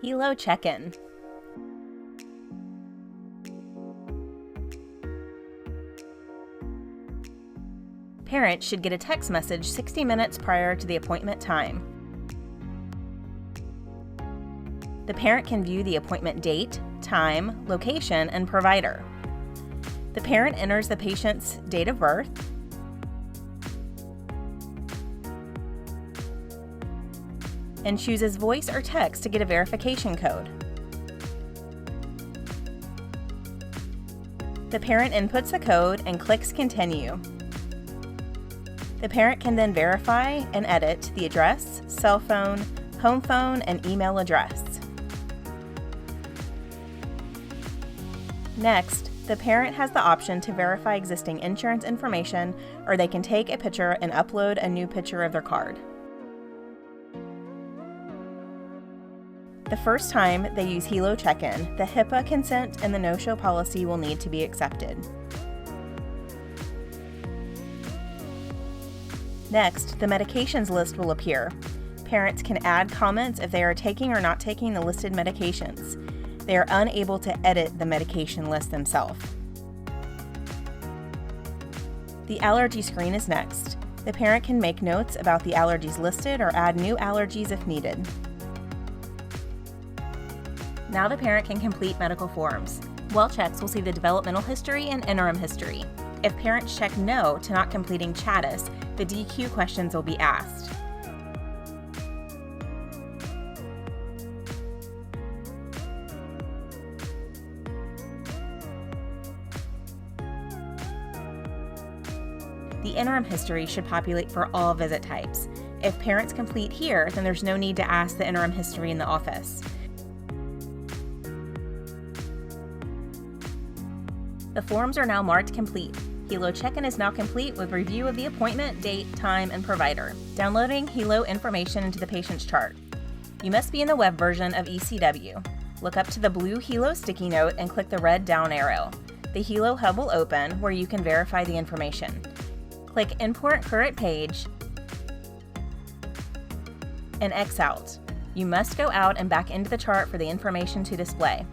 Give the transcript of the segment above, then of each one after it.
Healow check-in. Parents should get a text message 60 minutes prior to the appointment time. The parent can view the appointment date, time, location, and provider. The parent enters the patient's date of birth, and chooses voice or text to get a verification code. The parent inputs the code and clicks Continue. The parent can then verify and edit the address, cell phone, home phone, and email address. Next, the parent has the option to verify existing insurance information, or they can take a picture and upload a new picture of their card. The first time they use Healow check-in, the HIPAA consent and the no-show policy will need to be accepted. Next, the medications list will appear. Parents can add comments if they are taking or not taking the listed medications. They are unable to edit the medication list themselves. The allergy screen is next. The parent can make notes about the allergies listed or add new allergies if needed. Now the parent can complete medical forms. Well checks will see the developmental history and interim history. If parents check no to not completing CHADIS, the DQ questions will be asked. The interim history should populate for all visit types. If parents complete here, then there's no need to ask the interim history in the office. The forms are now marked complete. Healow check-in is now complete with review of the appointment, date, time, and provider. Downloading Healow information into the patient's chart. You must be in the web version of ECW. Look up to the blue Healow sticky note and click the red down arrow. The Healow hub will open where you can verify the information. Click Import Current Page and X out. You must go out and back into the chart for the information to display.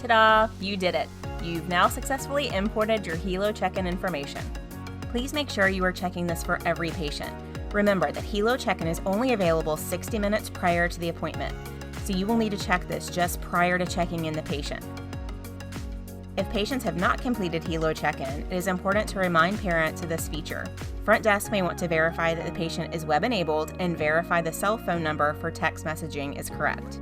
Ta-da! You did it! You've now successfully imported your Healow check-in information. Please make sure you are checking this for every patient. Remember that Healow check-in is only available 60 minutes prior to the appointment, so you will need to check this just prior to checking in the patient. If patients have not completed Healow check-in, it is important to remind parents of this feature. Front desk may want to verify that the patient is web-enabled and verify the cell phone number for text messaging is correct.